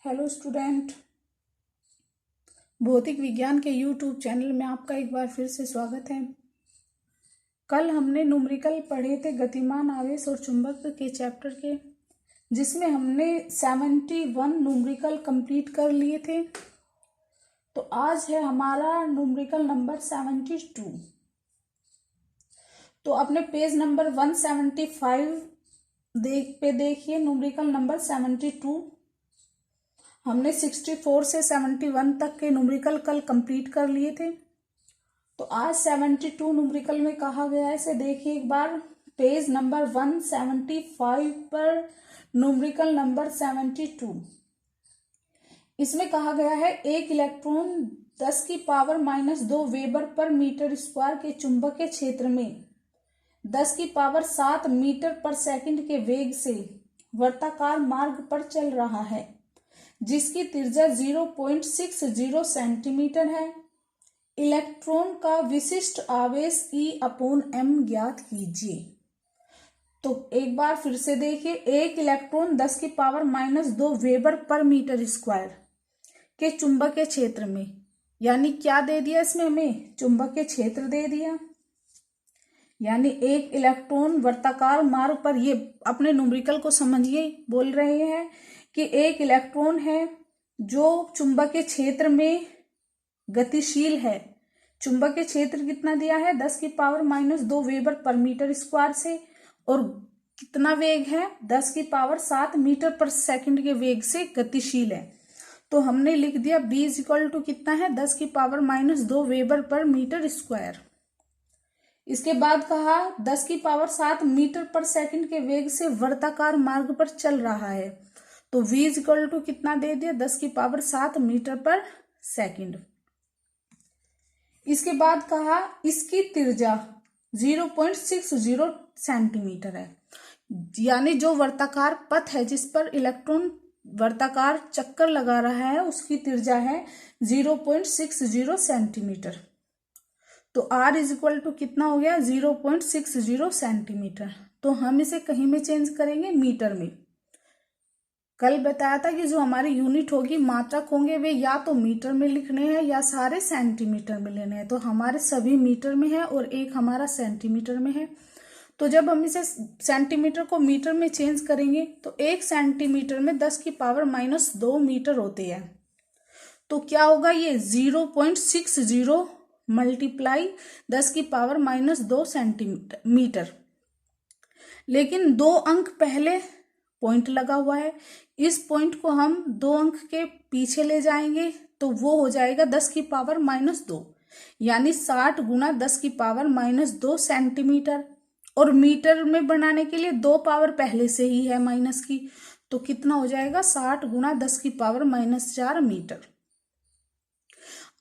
Hello student, भौतिक विज्ञान के यूट्यूब चैनल में आपका एक बार फिर से स्वागत है। कल हमने न्यूमेरिकल पढ़े थे गतिमान आवेश और चुंबक के चैप्टर के, जिसमें हमने 71 न्यूमेरिकल कंप्लीट कर लिए थे। तो आज है हमारा न्यूमेरिकल नंबर 72। तो अपने पेज नंबर 175 पे देखिए न्यूमेरिकल नंबर 72। हमने 64 से 71 तक के न्यूमेरिकल कल कंप्लीट कर लिए थे। तो आज 72 न्यूमेरिकल में कहा गया है, इसे देखिए एक बार। पेज नंबर 175 पर न्यूमेरिकल नंबर 72, इसमें कहा गया है एक electron 10⁻⁻2 weber per metre square के चुंबकीय क्षेत्र में 10⁻7 मीटर पर सेकंड के वेग से वर्ताकार मार्ग पर चल रहा है, जिसकी त्रिज्या 0.60 सेंटीमीटर है। इलेक्ट्रॉन का विशिष्ट आवेश E/m ज्ञात कीजिए। तो एक बार फिर से देखिए, एक electron 10⁻⁻2 weber per metre square के चुंबकीय क्षेत्र में, यानी क्या दे दिया इसमें हमें, चुंबकीय क्षेत्र दे दिया। यानी एक इलेक्ट्रॉन वर्ताकार मार्ग पर, ये अपने न्यूमेरिकल को समझिए, बोल रहे हैं कि एक इलेक्ट्रॉन है जो चुंबकीय क्षेत्र में गतिशील है। चुंबकीय क्षेत्र कितना दिया है, 10⁻⁻2 वेबर पर मीटर स्क्वायर से, और कितना वेग है, 10⁻7 मीटर पर सेकंड के वेग से गतिशील है। तो हमने लिख दिया B = कितना है, 10⁻⁻2 वेबर पर मीटर स्क्वायर। इसके बाद कहा 10⁻7 मीटर पर सेकंड के वेग से वर्ताकार मार्ग पर चल रहा है। तो V = कितना दे दिया, 10⁻7 मीटर पर सेकंड। इसके बाद कहा इसकी त्रिज्या 0.60 सेंटीमीटर है। यानी जो वर्ताकार पथ है जिस पर इलेक्ट्रॉन वर्ताकार चक्कर लगा रहा है, उसकी त्रिज्या है 0.60 सेंटीमीटर। तो R = कितना हो गया, 0.60 सेंटीमीटर। तो हम इसे कहीं में चेंज करेंगे, मीटर में। कल बताया था कि जो हमारी यूनिट होगी, मात्रक होंगे, वे या तो मीटर में लिखने हैं या सारे सेंटीमीटर में लेने हैं। तो हमारे सभी मीटर में है और एक हमारा सेंटीमीटर में है। तो जब हम इसे सेंटीमीटर को मीटर में चेंज करेंगे तो 1 सेंटीमीटर में 10⁻⁻2 मीटर होते हैं। तो क्या होगा, ये 0.60 मल्टीप्लाई 10⁻⁻2 सेंटीमीटर। लेकिन 2 अंक पहले पॉइंट लगा हुआ है, इस पॉइंट को हम 2 अंक के पीछे ले जाएंगे तो वो हो जाएगा 10⁻2, यानी 60 × 10⁻2 सेंटीमीटर। और मीटर में बनाने के लिए 2 पावर पहले से ही है माइनस की, तो कितना हो जाएगा, 60 × 10⁻4 मीटर।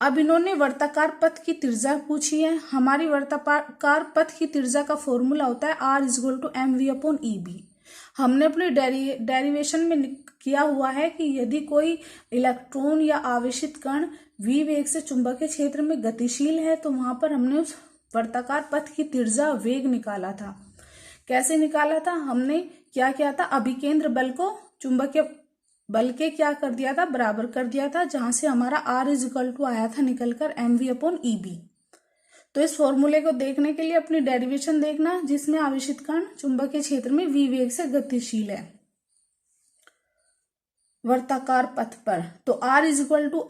अब इन्होंने वर्ताकार पथ की त्रिज्या पूछी है। हमारी वर्ताकार पथ की त्रिज्या का फॉर्मूला होता है R = mv/EB। हमने अपने डेरिवेशन में किया हुआ है कि यदि कोई इलेक्ट्रॉन या आवेशित कण v वेग से चुंबकीय क्षेत्र में गतिशील है, तो वहां पर हमने उस वर्ताकार पथ की त्रिज्या वेग निकाला था। कैसे निकाला था, हमने क्या किया था, अभिकेंद्र बल को चुंबकीय बल के क्या कर दिया था, बराबर कर दिया था, जहां से हमारा R = आया था निकलकर mv/EB। तो इस फॉर्मूले को देखने के लिए अपनी डेरिवेशन देखना, जिसमें आवेशित कण चुंबकीय क्षेत्र में v वेग से गतिशील है वर्ताकार पथ पर। तो R =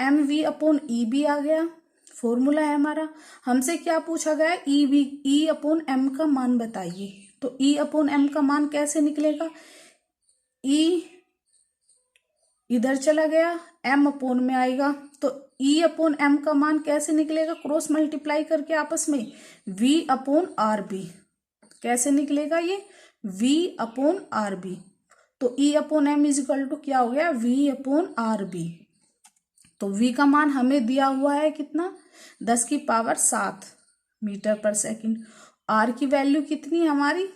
mv/EB आ गया, फॉर्मूला है हमारा। हमसे क्या पूछा गया, E/m का मान बताइए। तो E/m का मान कैसे निकलेगा, E इधर चला गया, m/ में आएगा। तो E/m का मान कैसे निकलेगा, क्रॉस मल्टीप्लाई करके आपस में, V/RB। कैसे निकलेगा ये, V/RB। तो E/m = क्या हो गया, V/RB। तो V का मान हमें दिया हुआ है कितना, 10⁻7 मीटर पर सेकंड। R की वैल्यू कितनी है हमारी,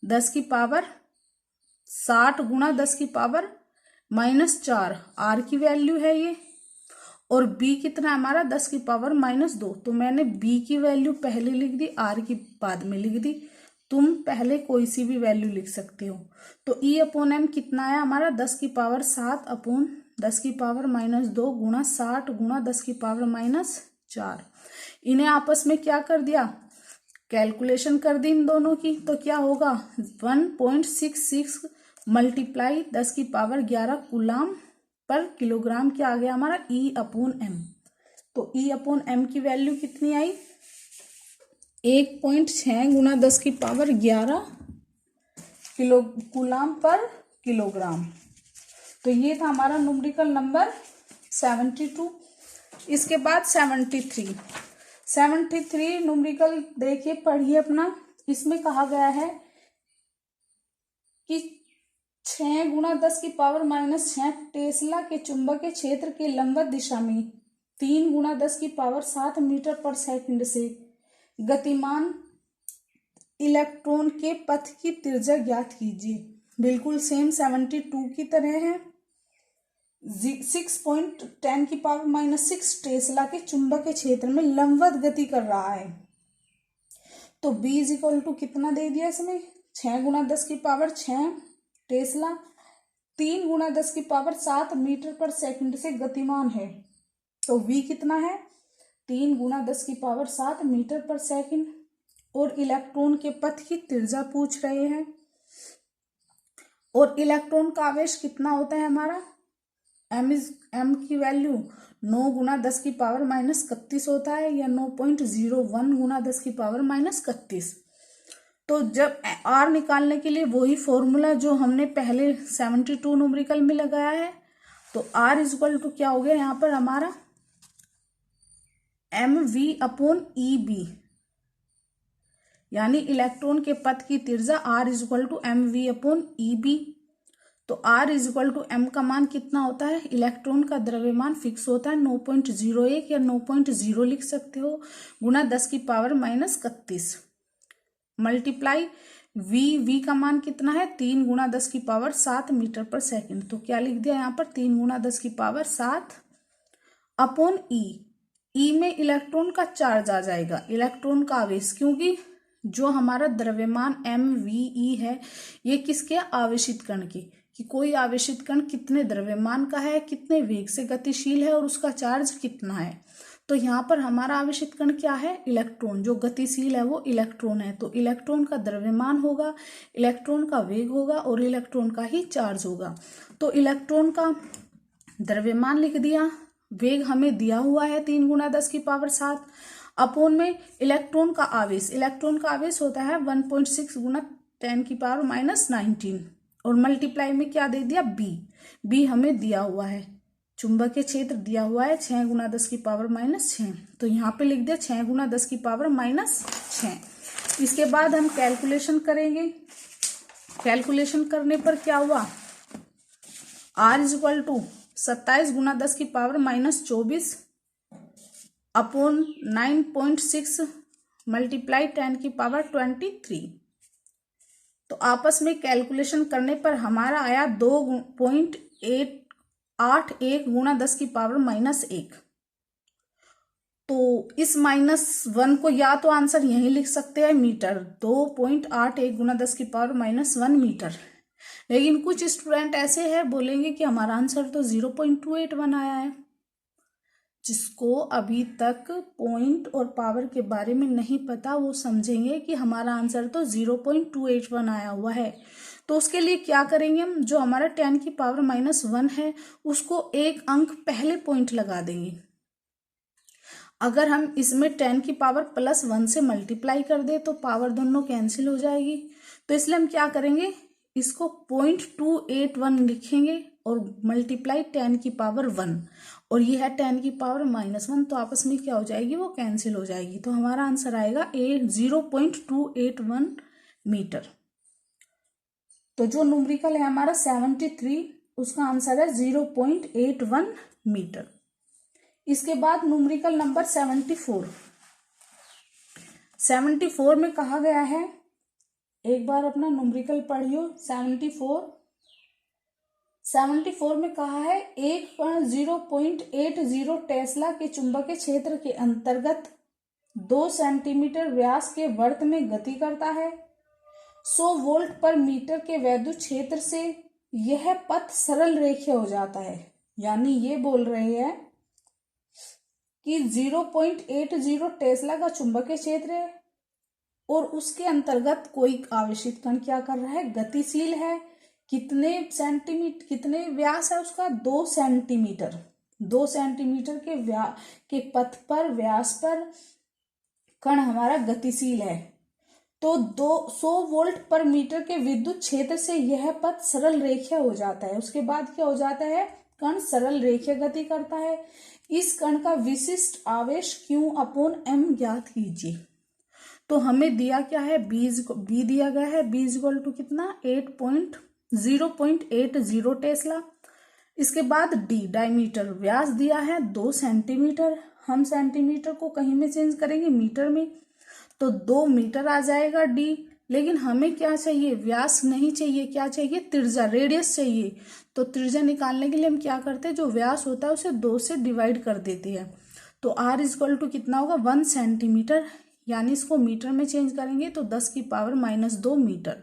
10⁻60 × 10⁻4 R की वैल्यू है ये। और B कितना है हमारा, 10⁻2। तो मैंने B की वैल्यू पहले लिख दी, R की बाद में लिख दी। तुम पहले कोई सी भी वैल्यू लिख सकते हो। तो E अपॉन एम कितना है हमारा 10 की पावर 7 अपॉन 10 की पावर -2 गुणा 60 गुणा 10 की पावर -4। इन्हें आपस में क्या कर दिया, कैलकुलेशन कर दी इन दोनों की। तो क्या होगा 1.66 मल्टीप्लाई 10 की पावर 11 कूलाम पर किलोग्राम क्या आ गया हमारा E अपॉन एम। तो E अपॉन एम की वैल्यू कितनी आई 1.6 गुणा 10 की पावर 11 किलो कूलाम पर किलोग्राम। तो ये था हमारा न्यूमेरिकल नंबर 72। इसके बाद 73 न्यूमेरिकल देखिए पढ़िए अपना। इसमें कहा गया है कि 6 गुणा 10 की पावर -6 टेस्ला के चुंबकीय क्षेत्र के लंबवत दिशा में 3 गुणा 10 की पावर 7 मीटर पर सेकंड से गतिमान इलेक्ट्रॉन के पथ की त्रिज्या ज्ञात कीजिए। बिल्कुल सेम 72 की तरह है। 6.10 की पावर -6 टेस्ला के चुंबकीय क्षेत्र में लंबवत गति कर रहा है। तो B इज इक्वल टू कितना दे दिया इसमें 6 गुणा 10 की पावर 6 टेस्ला 3 गुणा 10 की पावर 7 मीटर पर सेकंड से गतिमान है। तो V कितना है 3 गुणा 10 की पावर 7 मीटर पर सेकंड। और इलेक्ट्रॉन के पथ की त्रिज्या पूछ रहे हैं। और इलेक्ट्रॉन का आवेश कितना होता है हमारा m की वैल्यू 9 गुणा 10 की पावर -31 होता है या 9.01 गुणा 10 की पावर -31। तो जब r निकालने के लिए वही फॉर्मूला जो हमने पहले 72 न्यूमेरिकल में लगाया है। तो r इज इक्वल टू क्या हो गया यहाँ पर हमारा mv अपॉन EB, यानी इलेक्ट्रॉन के पथ की त्रिज्या r is equal to mv upon EB। तो r is equal to m का मान कितना होता है, इलेक्ट्रॉन का द्रव्यमान फिक्स होता है 9.01 या 9.0 लिख सकते हो गुणा 10 की पावर -31 मल्टीप्लाई v का मान कितना है 3 गुणा 10 की पावर 7 मीटर पर सेकंड। तो क्या लिख दिया यहाँ पर 3 गुणा 10 की पावर 7 अपॉन E में इलेक्ट्रॉन का चार्ज आ जाएगा, इलेक्ट्रॉन का आवेश, क्योंकि जो हमारा द्रव्यमान MVE है ये किसके आवेशित कण के, कि कोई आवेशित कण कितने द्रव्यमान का है, कितने वेग से गतिशील है और उसका चार्ज कितना है। तो यहाँ पर हमारा आवेशित कण क्या है इलेक्ट्रॉन, जो गतिशील है वो इलेक्ट्रॉन है। तो इलेक्ट्रॉन का द्रव्यमान होगा, इलेक्ट्रॉन का वेग होगा और इलेक्ट्रॉन का ही चार्ज होगा। तो इलेक्ट्रॉन का द्रव्यमान लिख दिया, वेग हमें दिया हुआ है 3 गुणा 10 की पावर 7 अपोन में इलेक्ट्रॉन का आवेश होता है 1.6 गुणा 10 की पावर -19 और मल्टीप्लाई में क्या दे दिया बी हमें दिया हुआ है, चुंबकीय क्षेत्र दिया हुआ है 6 गुणा 10 की पावर -6। तो यहाँ पे लिख दिया 6 गुणा 10 की पावर -6। इसके बाद हम कैलकुलेशन करेंगे। कैलकुलेशन करने पर क्या हुआ R इज इक्वल टू 27 गुणा 10 की पावर -24 अपॉन 9.6 मल्टीप्लाई 10 की पावर 23। तो आपस में कैलकुलेशन करने पर हमारा आया 2.881 गुणा 10 की पावर -1। तो इस -1 को या तो आंसर यहीं लिख सकते हैं मीटर, 2.81 गुणा 10 की पावर -1 मीटर। लेकिन कुछ स्टूडेंट ऐसे हैं बोलेंगे कि हमारा आंसर तो 0.281 आया है। जिसको अभी तक पॉइंट और पावर के बारे में नहीं पता वो समझेंगे कि हमारा आंसर तो 0.281 आया हुआ है। तो उसके लिए क्या करेंगे हम, जो हमारा 10 की पावर -1 है उसको एक अंक पहले पॉइंट लगा देंगे। अगर हम इसमें 10 की पावर +1 से मल्टीप्लाई कर दे तो पावर दोनों कैंसिल हो जाएगी। तो इसलिए हम क्या करेंगे, इसको 0.281 लिखेंगे और मल्टीप्लाई 10 की पावर 1 और ये है 10 की पावर -1, तो आपस में क्या हो जाएगी वो कैंसिल हो जाएगी। तो हमारा आंसर आएगा 0.281 मीटर। तो जो न्यूमेरिकल है हमारा 73 उसका आंसर है 0.81 मीटर। इसके बाद न्यूमेरिकल नंबर 74 में कहा गया है, एक बार अपना न्यूमेरिकल पढ़ियो। 74 में कहा है एक कण 0.80 टेस्ला के चुंबकीय क्षेत्र के अंतर्गत 2 सेंटीमीटर व्यास के वर्त में गति करता है। 100 वोल्ट पर मीटर के वैद्युत क्षेत्र से यह पथ सरल रेखीय हो जाता है। यानी ये बोल रहे हैं कि 0.80 टेस्ला का चुंबकीय क्षेत्र है और उसके अंतर्गत कोई आवेशित कण क्या कर रहा है, गतिशील है। कितने सेंटीमीटर, कितने व्यास है उसका, 2 सेंटीमीटर। 2 सेंटीमीटर के पथ पर, व्यास पर कण हमारा गतिशील है। तो 200 वोल्ट पर मीटर के विद्युत क्षेत्र से यह पथ सरल रेखीय हो जाता है। उसके बाद क्या हो जाता है, कण सरल रेखीय गति करता है। इस कण का विशिष्ट आवेश Q/m ज्ञात कीजिए। तो हमें दिया क्या है, बी दिया गया है, बी इक्वल टू कितना, 0.80 टेस्ला। इसके बाद डी डायमीटर, व्यास दिया है 2 सेंटीमीटर। हम सेंटीमीटर को कहीं में चेंज करेंगे मीटर में, तो 2 मीटर आ जाएगा डी। लेकिन हमें क्या चाहिए, व्यास नहीं चाहिए, क्या चाहिए, त्रिज्या, रेडियस चाहिए। तो त्रिज्या निकालने के लिए हम क्या करते हैं, जो व्यास होता है उसे 2 से डिवाइड कर देते हैं। तो आर इक्वल टू कितना होगा, 1 सेंटीमीटर। यानी इसको मीटर में चेंज करेंगे तो 10⁻⁻2 मीटर।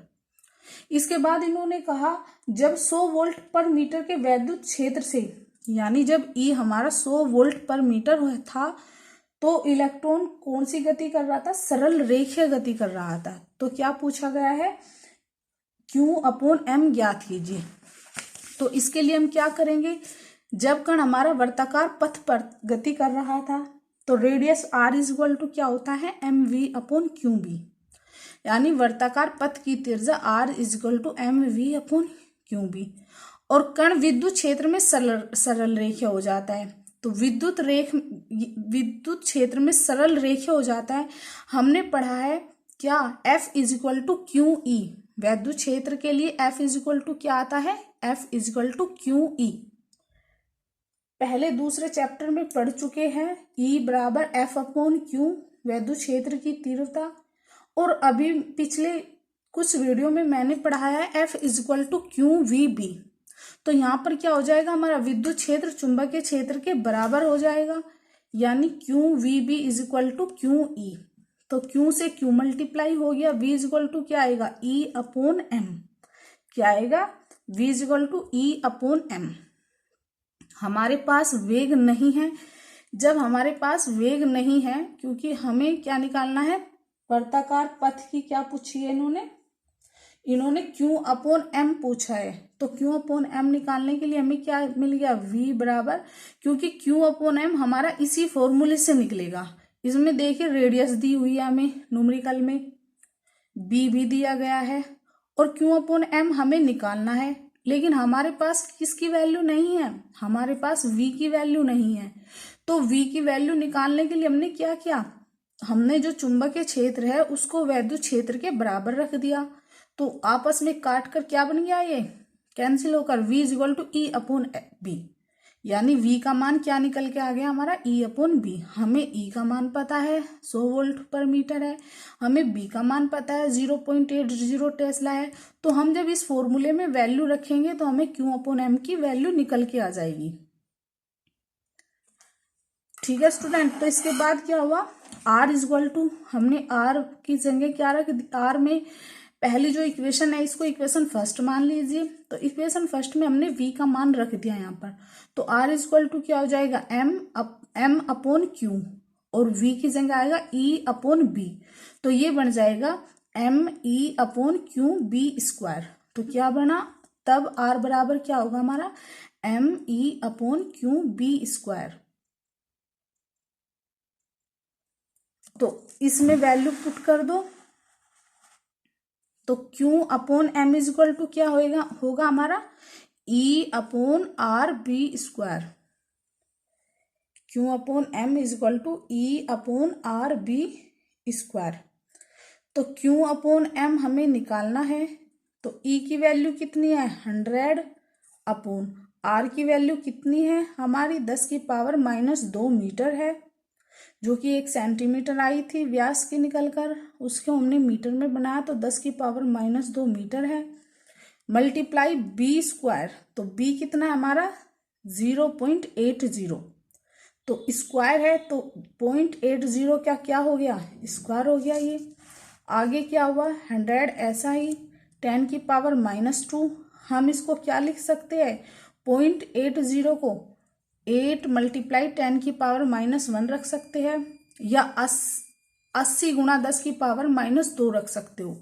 इसके बाद इन्होंने कहा जब 100 वोल्ट पर मीटर के वैद्युत क्षेत्र से, यानी जब ई हमारा 100 वोल्ट पर मीटर था तो इलेक्ट्रॉन कौन सी गति कर रहा था, सरल रेखीय गति कर रहा था। तो क्या पूछा गया है, Q/m ज्ञात कीजिए। तो इसके लिए हम क्या करेंगे, जब कण हमारा वर्ताकार पथ पर गति कर रहा था तो रेडियस r इक्वल टू क्या होता है, mv/qb। यानी वर्ताकार पथ की त्रिज्या r इक्वल टू mv/qb। और कण विद्युत क्षेत्र में सरल रेखीय हो जाता है। तो विद्युत क्षेत्र में सरल रेखीय हो जाता है। हमने पढ़ा है क्या, F इक्वल टू QE। वैद्युत क्षेत्र के लिए F इक्वल टू क्या आता है, F इक्वल टू QE। पहले दूसरे चैप्टर में पढ़ चुके हैं। E बराबर F/Q वैद्युत क्षेत्र की तीव्रता। और अभी पिछले कुछ वीडियो में मैंने पढ़ाया है F इक्वल टू QVB। तो यहाँ पर क्या हो जाएगा, हमारा विद्युत क्षेत्र चुंबकीय क्षेत्र के बराबर हो जाएगा। यानी QVB इक्वल टू QE। तो Q से Q मल्टीप्लाई हो गया, V इक्वल टू क्या आएगा, E/m। क्या आएगा, V इक्वल टू E/m। हमारे पास वेग नहीं है। जब हमारे पास वेग नहीं है, क्योंकि हमें क्या निकालना है, वर्ताकार पथ की क्या पूछी है इन्होंने Q/m पूछा है। तो Q/m निकालने के लिए हमें क्या मिल गया, V बराबर, क्योंकि Q/m हमारा इसी फॉर्मूले से निकलेगा। इसमें देखिए रेडियस दी हुई है हमें न्यूमेरिकल में, B भी दिया गया है और Q/m हमें निकालना है। लेकिन हमारे पास किसकी वैल्यू नहीं है, हमारे पास V की वैल्यू नहीं है। तो V की वैल्यू निकालने के लिए हमने क्या किया, हमने जो चुंबकीय क्षेत्र है उसको वैद्युत क्षेत्र के बराबर रख दिया। तो आपस में काट कर क्या बन गया, ये कैंसिल होकर V इक्वल टू E/b। यानी V का मान क्या निकल के आ गया हमारा, E/b। हमें E का मान पता है 100 वोल्ट पर मीटर है, हमें B का मान पता है 0.80 टेस्ला है। तो हम जब इस फॉर्मूले में वैल्यू रखेंगे तो हमें Q/m की वैल्यू निकल के आ जाएगी। ठीक है स्टूडेंट। तो इसके बाद क्या हुआ, R इक्वल टू, हमने R की जगह क्या रख दी, R में पहली जो इक्वेशन है इसको इक्वेशन फर्स्ट मान लीजिए। तो इक्वेशन फर्स्ट में हमने V का मान रख दिया यहाँ पर। तो R इक्वल टू क्या हो जाएगा, m/q और V की जगह आएगा E/b। तो ये बन जाएगा me/qb²। तो क्या बना, तब R बराबर क्या होगा हमारा, me/qb²। तो इसमें वैल्यू पुट कर दो। तो Q/m इक्वल टू क्या होगा हमारा, E/RB²। Q/m equal to E/RB²। तो Q/m हमें निकालना है। तो E की वैल्यू कितनी है, 100/R की वैल्यू कितनी है हमारी, 10⁻⁻2 मीटर है, जो कि 1 सेंटीमीटर आई थी व्यास की निकलकर, उसको हमने मीटर में बनाया तो 10⁻⁻2 मीटर है। Multiply B²। तो B कितना है हमारा, 0.80। तो स्क्वायर है तो 0.80 क्या हो गया, स्क्वायर हो गया ये। आगे क्या हुआ 100 ऐसा ही 10⁻⁻2। हम इसको क्या लिख सकते हैं 0.80 को 8 × 10⁻⁻1 रख सकते हैं या 80 × 10⁻⁻2 रख सकते हो।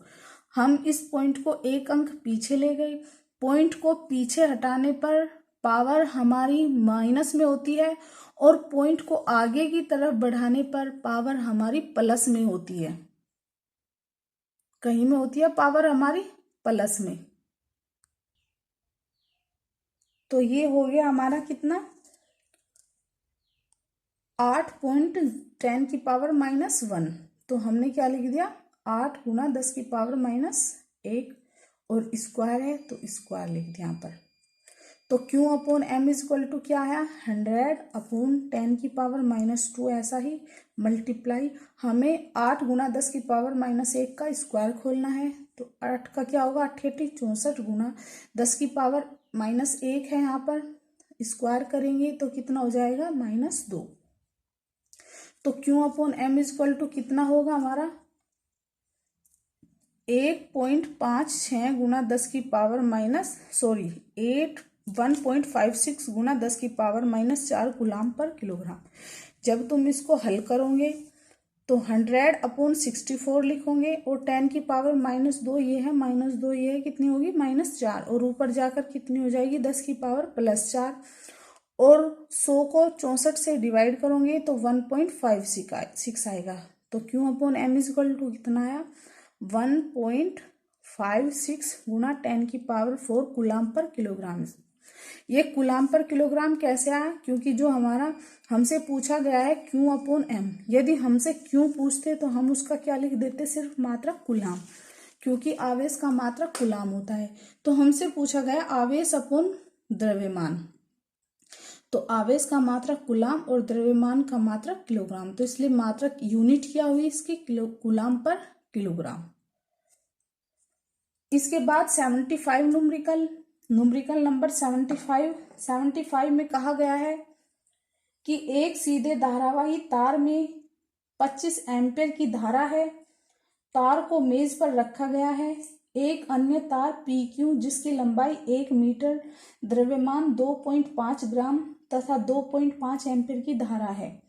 हम इस पॉइंट को एक अंक पीछे ले गए। पॉइंट को पीछे हटाने पर पावर हमारी माइनस में होती है और पॉइंट को आगे की तरफ बढ़ाने पर पावर हमारी प्लस में होती है। कहीं में होती है पावर हमारी प्लस में। तो ये हो गया हमारा कितना 8.10⁻⁻1। तो हमने क्या लिख दिया 8 × 10⁻⁻1 और स्क्वायर है तो स्क्वायर लिख दिया यहाँ पर। तो Q/M = क्या है 100/10⁻⁻2 ऐसा ही मल्टीप्लाई हमें 8 × 10⁻⁻1 का स्क्वायर खोलना है। तो 8 का क्या होगा 8 64 × 10⁻⁻1 है यहाँ पर स्क्वायर करेंगे तो कितना हो जाएगा -2। तो Q/M = कितना होगा हमारा 1.56 × 1.56 × 10⁻⁻4 कूलाम/किलोग्राम। जब तुम इसको हल करोगे तो 100/64 लिखोगे और 10⁻⁻2 ये है -2 ये है कितनी होगी -4 और ऊपर जाकर कितनी हो जाएगी 10⁻+4 और 100 को 64 से डिवाइड करोगे तो 1.56 आएगा। तो Q/M = कितना आया 1.56 × 10⁻4 कूलाम/किलोग्राम। ये कूलाम/किलोग्राम कैसे आया क्योंकि जो हमारा हमसे पूछा गया है Q/M। यदि हमसे Q पूछते तो हम उसका क्या लिख देते सिर्फ मात्रक कूलाम, क्योंकि आवेश का मात्रक कूलाम होता है। तो हमसे पूछा गया आवेश अपॉन द्रव्यमान, तो आवेश का मात्रक कूलाम और द्रव्यमान का मात्रक किलोग्राम, तो इसलिए मात्रक यूनिट क्या हुई इसकी कूलाम/किलोग्राम। इसके बाद 75 न्यूमेरिकल नंबर 75 में कहा गया है कि एक सीधे धारावाही तार में 25 एम्पीयर की धारा है। तार को मेज पर रखा गया है। एक अन्य तार PQ जिसकी लंबाई 1 मीटर, द्रव्यमान 2.5 ग्राम तथा 2.5 एम्पीयर की धारा है।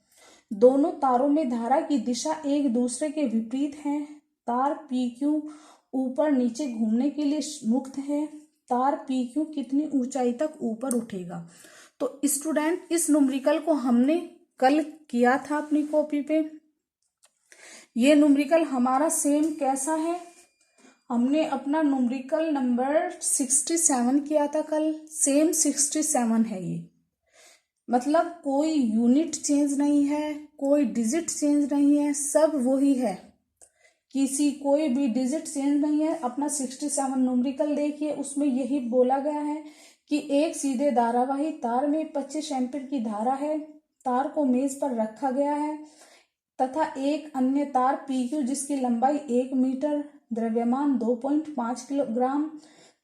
दोनों तारों में धारा की दिशा एक दूसरे के विपरीत है। तार PQ ऊपर नीचे घूमने के लिए मुक्त है। तार PQ कितनी ऊंचाई तक ऊपर उठेगा। तो स्टूडेंट इस न्यूमेरिकल को हमने कल किया था अपनी कॉपी पे। ये न्यूमेरिकल हमारा सेम कैसा है, हमने अपना न्यूमेरिकल नंबर 67 किया था कल, सेम 67 है ये। मतलब कोई यूनिट चेंज नहीं है, कोई डिजिट चेंज नहीं है, सब वही है, कोई भी डिजिट चेंज नहीं है। अपना 67 न्यूमेरिकल देखिए, उसमें यही बोला गया है कि एक सीधे धारावाही तार में 25 एम्पीयर की धारा है। तार को मेज पर रखा गया है तथा एक अन्य तार PQ जिसकी लंबाई 1 मीटर, द्रव्यमान 2.5 किलोग्राम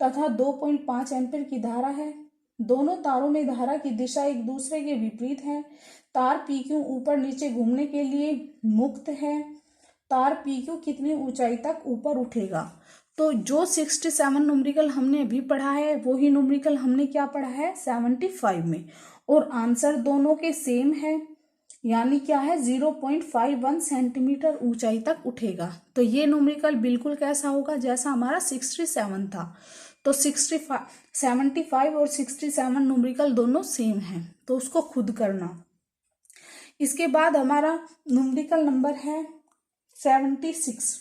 तथा 2.5 एम्पीयर की धारा है। दोनों तारों में धारा की दिशा एक दूसरे के विपरीत है। तार PQ ऊपर नीचे घूमने के लिए मुक्त है। तार PQ कितनी ऊंचाई तक ऊपर उठेगा। तो जो 67 न्यूमेरिकल हमने अभी पढ़ा है वही न्यूमेरिकल हमने क्या पढ़ा है 75 में, और आंसर दोनों के सेम है, यानी क्या है 0.51 सेंटीमीटर ऊंचाई तक उठेगा। तो ये न्यूमेरिकल बिल्कुल कैसा होगा जैसा हमारा 67 था। तो 75 और 67 न्यूमेरिकल दोनों सेम हैं, तो उसको खुद करना। इसके बाद हमारा न्यूमेरिकल नंबर है 76,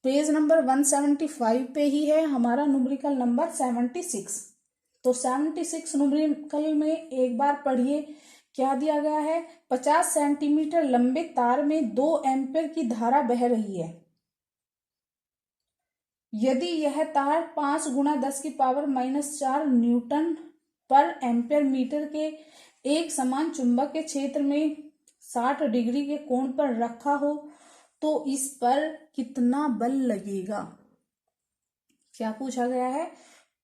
पेज नंबर 175 पे ही है हमारा न्यूमेरिकल नंबर 76। तो 76 न्यूमेरिकल में एक बार पढ़िए क्या दिया गया है। 50 सेंटीमीटर लंबे तार में 2 एम्पीयर की धारा बह रही है। यदि यह तार 5 × 10⁻⁻4 न्यूटन पर एम्पीयर मीटर के एक समान चुंबकीय क्षेत्र में 60 डिग्री के कोण पर रखा हो तो इस पर कितना बल लगेगा। क्या पूछा गया है,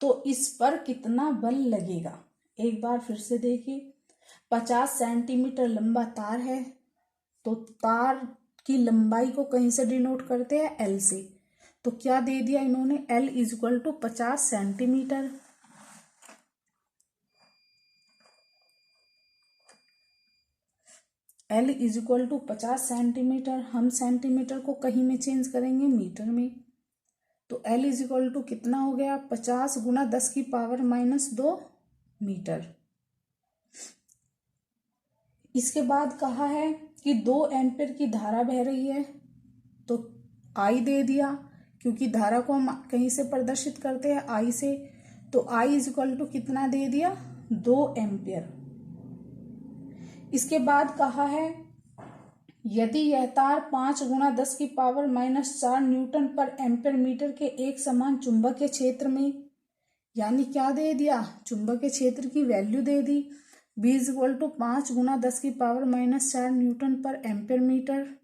तो इस पर कितना बल लगेगा। एक बार फिर से देखिए, 50 सेंटीमीटर लंबा तार है, तो तार कि लंबाई को कहीं से डिनोट करते हैं, एल से। तो क्या दे दिया इन्होंने, L is equal to 50 centimetre. L is equal to 50 centimetre. हम सेंटीमीटर को कहीं में चेंज करेंगे, मीटर में। तो एल इज इक्वल टू कितना हो गया, 50 गुना 10 की पावर -2 मीटर। इसके बाद कहा है कि 2 एम्पीयर की धारा बह रही है, तो आई दे दिया, क्योंकि धारा को हम कहीं से प्रदर्शित करते हैं, आई से। तो आई इज इक्वल टू कितना दे दिया, 2 एम्पीयर। इसके बाद कहा है यदि यह तार 5 गुना 10 की power -4 newton per ampere metre के एक समान चुंबकीय क्षेत्र में, यानी क्या दे दिया, चुंबकीय क्षेत्र की वैल्यू दे दी, B इज इक्वल टू 5 गुना 10 की power -4 newton per ampere metre,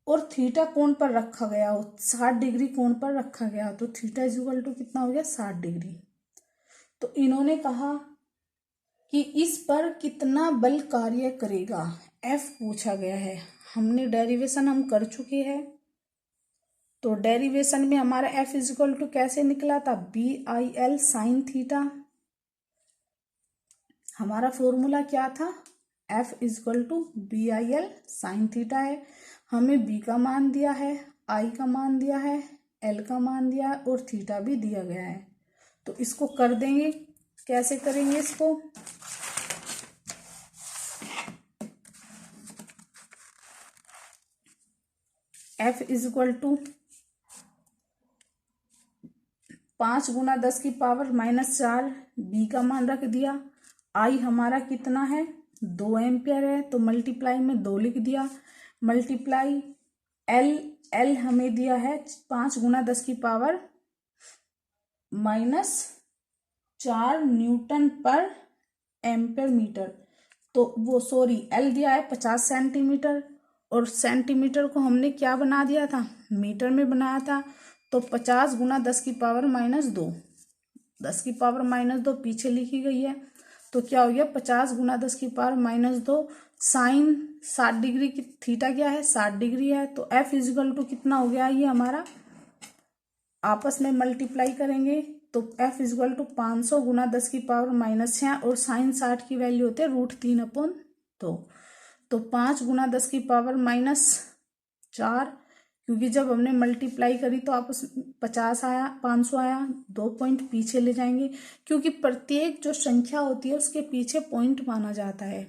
और थीटा कोण पर रखा गया हो, 60 डिग्री कोण पर रखा गया हो, तो थीटा इज इक्वल टू कितना हो गया, 60 डिग्री। तो इन्होंने कहा कि इस पर कितना बल कार्य करेगा, एफ पूछा गया है। हमने डेरिवेशन हम कर चुके हैं, तो डेरिवेशन में हमारा एफ इज इक्वल टू कैसे निकला था, BIL साइन थीटा। हमारा फॉर्मूला क्या था, F is equal to BIL sine theta है। हमें बी का मान दिया है, आई का मान दिया है, एल का मान दिया है, और थीटा भी दिया गया है। तो इसको कर देंगे, कैसे करेंगे इसको, एफ इज इक्वल टू 5 गुना 10 की पावर -4, बी का मान रख दिया, आई हमारा कितना है, 2 एम्पियर है, तो मल्टीप्लाई में 2 लिख दिया, मल्टीप्लाई एल हमें दिया है 5 गुना 10 की पावर -4 न्यूटन पर एम्पियर मीटर। तो वो सॉरी, एल दिया है 50 सेंटीमीटर, और सेंटीमीटर को हमने क्या बना दिया था, मीटर में बनाया था। तो 50 गुना 10 की पावर -2, 10 की पावर -2 पीछे लिखी गई है, तो क्या हो गया, 50 गुना 10 की पावर -2 साइन 60 डिग्री की, थीटा क्या है, 60 डिग्री है। तो एफ इजिकल टू कितना हो गया, ये हमारा आपस में मल्टीप्लाई करेंगे, तो एफ इजिकल टू 500 गुना 10 की पावर -6, और साइन 60 की वैल्यू होती है √3/2। तो 5 गुना 10 की पावर -4, क्योंकि जब हमने मल्टीप्लाई करी तो आपस 50 आया, 500 आया, 2 पॉइंट पीछे ले जाएंगे, क्योंकि प्रत्येक जो संख्या होती है उसके पीछे पॉइंट माना जाता है।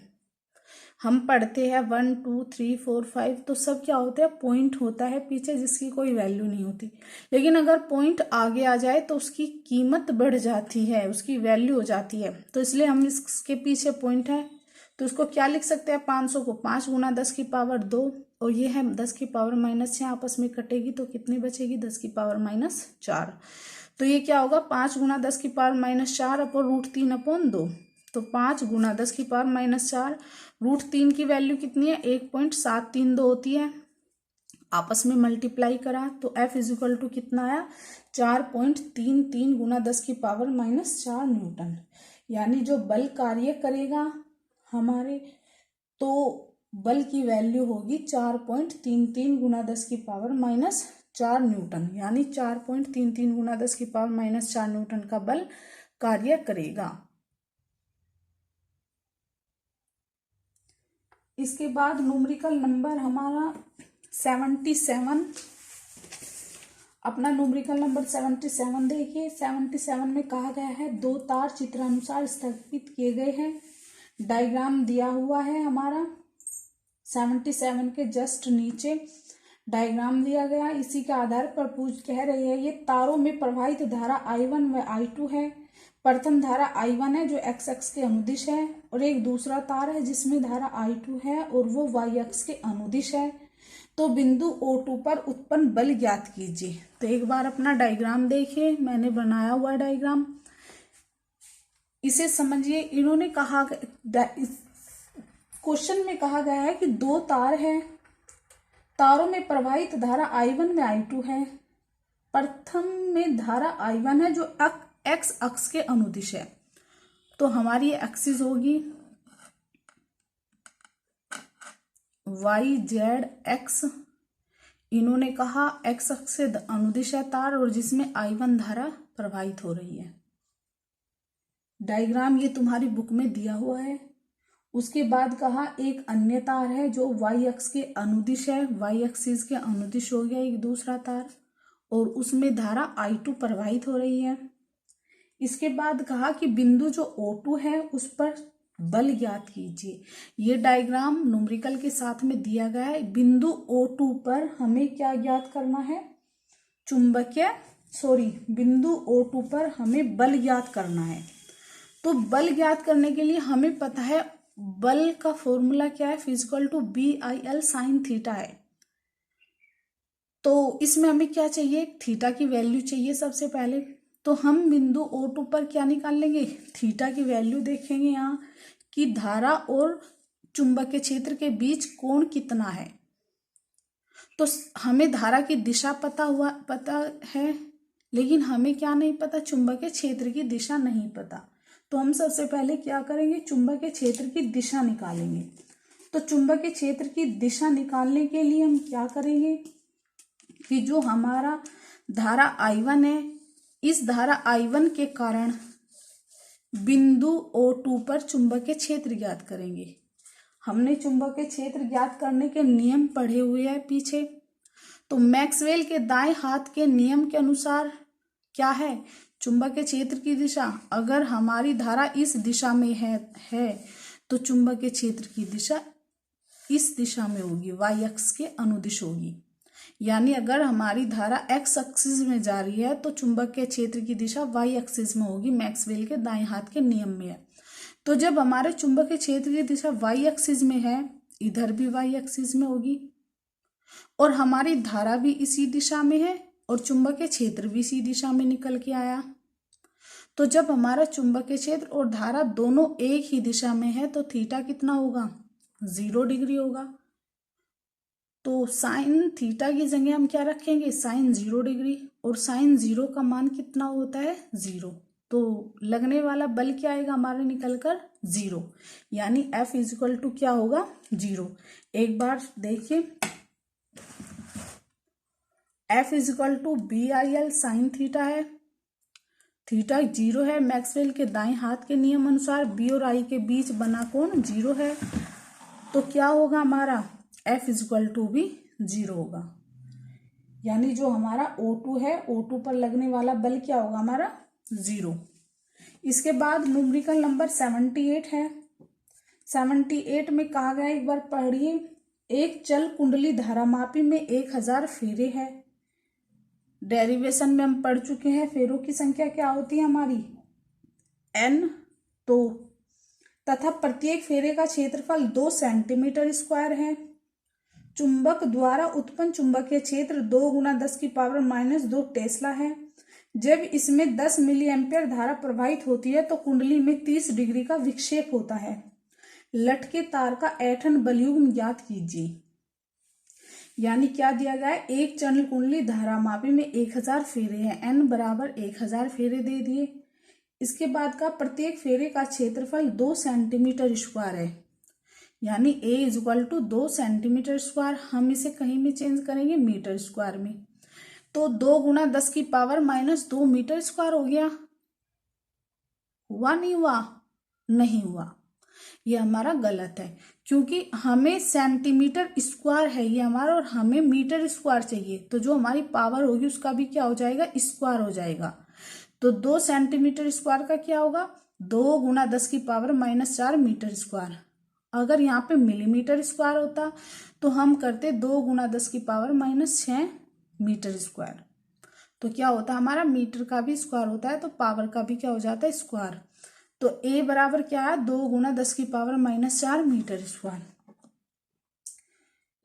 हम पढ़ते हैं 1 2 3 4 5, तो सब क्या होते हैं, पॉइंट होता है पीछे, जिसकी कोई वैल्यू नहीं होती। लेकिन अगर पॉइंट आगे आ जाए तो उसकी कीमत बढ़ जाती है, उसकी वैल्यू हो जाती है, तो इसलिए हम इसके पीछे पॉइंट है, तो इसको क्या लिख सकते हैं, 500 को 5 गुना 10 की पावर 2, और ये है 10 की पावर -6, आपस में कटेगी तो कितनी बचेगी, 10 की पावर -4। तो ये क्या होगा, 5 गुना 10 की पावर -4 अपॉन √3/2। तो 5 गुना 10 की पावर -4, √3 की वैल्यू कितनी है, 1.732 होती है, आपस में मल्टीप्लाई करा तो एफ इजिकल टू कितना आया, 4.33 गुना 10 की पावर -4 न्यूटन। यानी जो बल कार्य करेगा हमारे, तो बल की वैल्यू होगी 4.33 गुना 10 की पावर -4 न्यूटन, यानी 4.33 गुना 10 की पावर -4 न्यूटन का बल कार्य करेगा। इसके बाद न्यूमेरिकल नंबर हमारा 77, अपना न्यूमेरिकल नंबर 77 देखिए। 77 में कहा गया है 2 तार चित्रानुसार स्थापित किए गए हैं, डायग्राम दिया हुआ है हमारा 77 के जस्ट नीचे डायग्राम दिया गया। इसी के आधार पर कह रही है ये तारों में प्रवाहित धारा I1 व I2 है। प्रथम धारा I1 है जो x अक्ष के अनुदिश है, और एक दूसरा तार है जिसमें धारा I2 है और वो y अक्ष के अनुदिश है। तो बिंदु O2 पर उत्पन्न बल ज्ञात कीजिए। तो एक बार अपना डायग्राम देखिए, मैंने बनाया हुआ डायग्राम, इसे समझिए। इन्होंने कहा, क्वेश्चन में कहा गया है कि 2 तार है, तारों में प्रवाहित धारा I1 में I2 है। प्रथम में धारा I1 है जो x अक्ष के अनुदिश है, तो हमारी एक्सिस होगी वाई जेड एक्स, इन्होंने कहा एक्स अक्ष से अनुदिश है तार और जिसमें I1 धारा प्रवाहित हो रही है। डायग्राम ये तुम्हारी बुक में दिया हुआ है। उसके बाद कहा एक अन्य तार है जो वाई अक्ष के अनुदिश है, वाई एक्सिस के अनुदिश हो गया एक दूसरा तार, और उसमें धारा I2 प्रवाहित हो रही है। इसके बाद कहा कि बिंदु जो O2 है उस पर बल ज्ञात कीजिए। ये डायग्राम न्यूमेरिकल के साथ में दिया गया है। बिंदु O2 पर हमें क्या ज्ञात करना है? बिंदु O2 पर हमें बल ज्ञात करना है। तो बल ज्ञात करने के लिए हमें पता है बल का फॉर्मूला क्या है, physical to BIL sin theta है। तो इसमें हमें क्या चाहिए, थीटा की वैल्यू चाहिए सबसे पहले। तो हम बिंदु O2 पर क्या निकाल लेंगे, थीटा की वैल्यू देखेंगे यहाँ कि धारा और चुंबकीय क्षेत्र के बीच कोण कितना है। तो हमें धारा की दिशा पता है, लेकिन हमें क्या नहीं पता, चुंबकीय क्षेत्र की दिशा नहीं पता। तो हम सबसे पहले क्या करेंगे, चुंबकीय क्षेत्र की दिशा निकालेंगे। तो चुंबकीय क्षेत्र की दिशा निकालने के लिए हम क्या करेंगे कि जो हमारा धारा I1 है, इस धारा I1 के कारण बिंदु O2 पर चुंबकीय क्षेत्र ज्ञात करेंगे। हमने चुंबकीय क्षेत्र ज्ञात करने के नियम पढ़े हुए हैं पीछे। तो मैक्सवेल के दाएं हाथ के नियम के अनुसार क्या है, चुंबकीय क्षेत्र की दिशा, अगर हमारी धारा इस दिशा में है तो चुंबकीय क्षेत्र की दिशा इस दिशा में होगी, वाई अक्ष के अनुदिश होगी। यानी अगर हमारी धारा एक्स एक्सिस में जा रही है तो चुंबकीय क्षेत्र की दिशा वाई एक्सिस में होगी, मैक्सवेल के दाएं हाथ के नियम में है। तो जब हमारे चुंबकीय क्षेत्र की दिशा वाई एक्सिस में है, इधर भी वाई एक्सिस में होगी, और हमारी धारा भी इसी दिशा में है और चुंबकीय क्षेत्र भी इसी दिशा में निकल के आया। तो जब हमारा चुंबकीय क्षेत्र और धारा दोनों एक ही दिशा में है तो थीटा कितना होगा, 0 डिग्री होगा। तो साइन थीटा की जगह हम क्या रखेंगे, साइन 0 डिग्री, और साइन 0 का मान कितना होता है, 0। तो लगने वाला बल क्या आएगा हमारे निकलकर 0, यानी F इजिकल टू क्या होगा, 0। एक बार देखिए, F is equal to BIL sine theta है, थीटा 0 है, मैक्सवेल के दाएं हाथ के नियम अनुसार B और I के बीच बना कोण 0 है। तो क्या होगा हमारा F इजिकल टू भी 0 होगा, यानी जो हमारा O2 है, O2 पर लगने वाला बल क्या होगा हमारा 0। इसके बाद न्यूमेरिकल नंबर 78 है। 78 में कहा गया, एक बार पढ़िए, एक चल कुंडली धारामापी में 1000 फेरे है। डेरिवेशन में हम पढ़ चुके हैं, फेरों की संख्या क्या होती है हमारी N। तो तथा प्रत्येक फेरे का क्षेत्रफल 2 सेंटीमीटर स्क्वायर है। चुंबक द्वारा उत्पन्न चुंबकीय क्षेत्र 2 × 10⁻² टेस्ला है। जब इसमें 10 मिली एम्पियर धारा प्रवाहित होती है तो कुंडली में 30 डिग्री का विक्षेप होता है। लटके तार का ऐंठन बलयुग्म ज्ञात कीजिए। यानी क्या दिया गया है, एक चल कुंडली धारामापी में 1000 फेरे हैं, N बराबर 1000 फेरे दे दिए। इसके बाद का प्रत्येक फेरे का क्षेत्रफल 2 सेंटीमीटर स्क्वायर है, यानी A is equal to 2 centimetre square. हम इसे कहीं में चेंज करेंगे मीटर स्क्वायर में, तो 2 × 10⁻² मीटर स्क्वायर हो गया। हुआ नहीं हुआ, नहीं हुआ, ये हमारा गलत है, क्योंकि हमें सेंटीमीटर स्क्वायर है ये हमारा और हमें मीटर स्क्वायर चाहिए। तो जो हमारी पावर होगी उसका भी क्या हो जाएगा, स्क्वायर हो जाएगा। तो 2 सेंटीमीटर स्क्वायर का क्या होगा, 2 × 10⁻⁴ मीटर स्क्वायर। अगर यहाँ पे मिलीमीटर स्क्वायर होता तो हम करते 2 × 10⁻⁶ मीटर स्क्वायर। तो क्या होता है, हमारा मीटर का भी स्क्वायर होता है तो पावर का भी क्या हो जाता है, स्क्वायर। तो A बराबर क्या है, 2 × 10⁻⁴ मीटर स्क्वायर।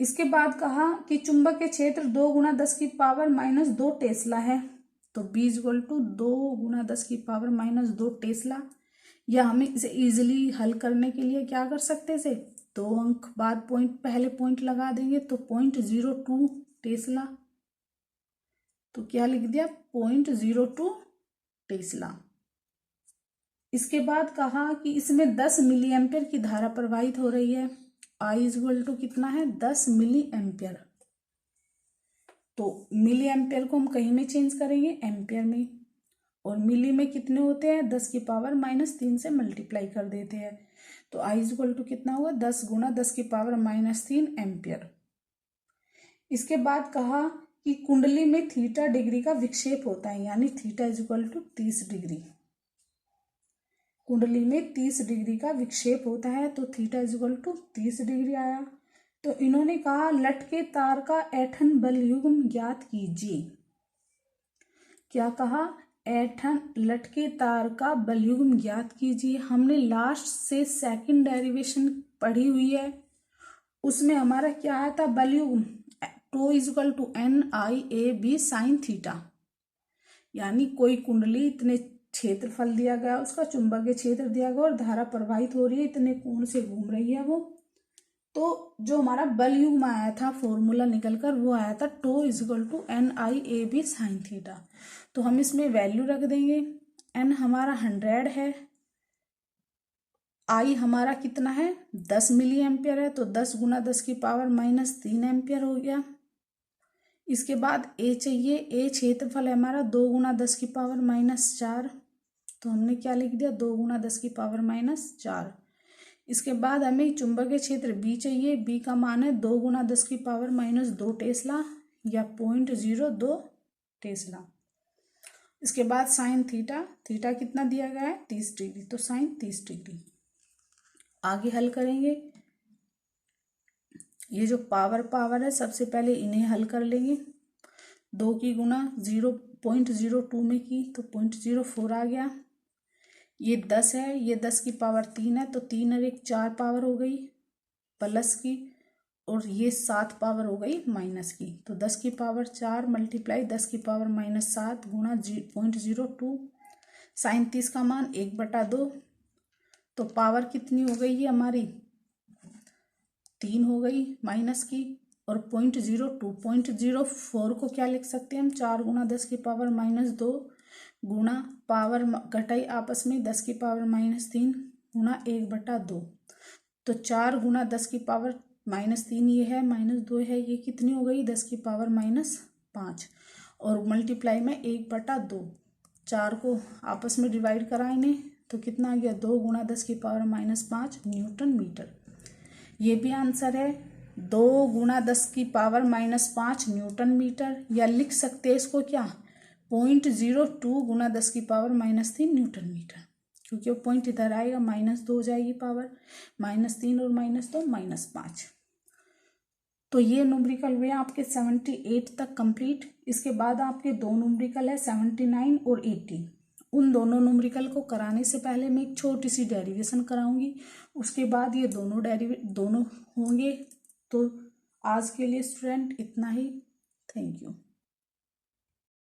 इसके बाद कहा कि चुंबकीय क्षेत्र 2 × 10⁻² टेस्ला है। तो B इक्वल टू 2 × 10⁻² टेस्ला, या हमें इसे इजीली हल करने के लिए क्या कर सकते थे, 2 अंक बाद पहले पॉइंट लगा देंगे, तो 0.02 टेस्ला। तो क्या लिख दिया, 0.02 टेस्ला। इसके बाद कहा कि इसमें 10 मिली एम्पियर की धारा प्रवाहित हो रही है आई इज इक्वल टू कितना है 10 मिली एम्पियर। तो मिली एम्पियर को हम कहीं में चेंज करेंगे एम्पियर में, और मिली में कितने होते हैं 10 की पावर -3 से मल्टीप्लाई कर देते हैं। तो आई इज इक्वल टू कितना हुआ 10 गुना 10 की पावर -3 एम्पियर। इसके बाद कहा कि कुंडली में थीटा डिग्री का विक्षेप होता है, यानी theta is equal to 30 degree. कुंडली में 30 डिग्री का विक्षेप होता है, तो theta is equal to 30 degree आया। तो इन्होंने कहा लटके तार का ऐंठन बल युग्म ज्ञात कीजिए। क्या कहा, ऐंठन लटके तार का बल युग्म ज्ञात कीजिए। हमने लास्ट से सेकंड डेरिवेशन पढ़ी हुई है, उसमें हमारा क्या आया था बल युग्म tau is equal to NIAB sine theta. यानी कोई कुंडली इतने क्षेत्रफल दिया गया, उसका चुंबकीय क्षेत्र दिया गया और धारा प्रवाहित हो रही है, इतने कोण से घूम रही है वो। तो जो हमारा बल युग्म आया था फॉर्मूला निकलकर वो आया था tau is equal to NIAB sine theta. तो हम इसमें वैल्यू रख देंगे। n हमारा 100 है, I हमारा कितना है 10 मिली एम्पियर है, तो 10 गुना 10 की पावर -3 एम्पियर हो गया। इसके बाद A चाहिए, A क्षेत्रफल है हमारा 2 गुना 10 की पावर -4, तो हमने क्या लिख दिया 2 गुना 10 की पावर -4। इसके बाद हमें चुंबकीय क्षेत्र B चाहिए, B का मान है 2 गुना 10 की पावर -2 टेस्ला या 0.02 टेस्ला। इसके बाद साइन थीटा, थीटा कितना दिया गया है 30 डिग्री, तो साइन 30 डिग्री। आगे हल करेंगे। ये जो पावर है सबसे पहले इन्हें हल कर लेंगे। 2 की गुना 0.02 में की तो 0.04 आ गया। ये 10 है, ये 10 की पावर 3 है, तो 3 और 1 4 पावर हो गई प्लस की, और ये 7 पावर हो गई माइनस की। तो 10 की पावर 4 मल्टीप्लाई 10 की पावर -7 गुणा 0.02 साइन 30 का मान 1/2। तो पावर कितनी हो गई है हमारी 3 हो गई माइनस की, और 0.04 को क्या लिख सकते हैं हम 4 गुना 10 की पावर -2 गुणा पावर घटाई आपस में 10 की पावर -3 गुणा 1/2। तो 4 गुना 10 की पावर -3 ये है, -2 है, ये कितनी हो गई 10 की पावर -5, और मल्टीप्लाई में 1/2। 4 को आपस में डिवाइड करा इन्हें, तो कितना आ गया 2 गुना 10 की पावर -5 न्यूटन मीटर। ये भी आंसर है 2 गुना 10 की पावर -5 न्यूटन मीटर, या लिख सकते हैं इसको क्या 0.02 गुना 10 की पावर -3 न्यूटन मीटर, क्योंकि वो पॉइंट इधर आएगा -2 हो जाएगी पावर, -3 और -2 -5। तो ये न्यूमेरिकल हुए आपके 78 तक कंप्लीट। इसके बाद आपके 2 न्यूमेरिकल है 79 और 80। उन दोनों न्यूमेरिकल को कराने से पहले मैं एक छोटी सी डेरिवेशन कराऊंगी, उसके बाद ये दोनों होंगे। तो आज के लिए स्टूडेंट इतना ही। Thank you.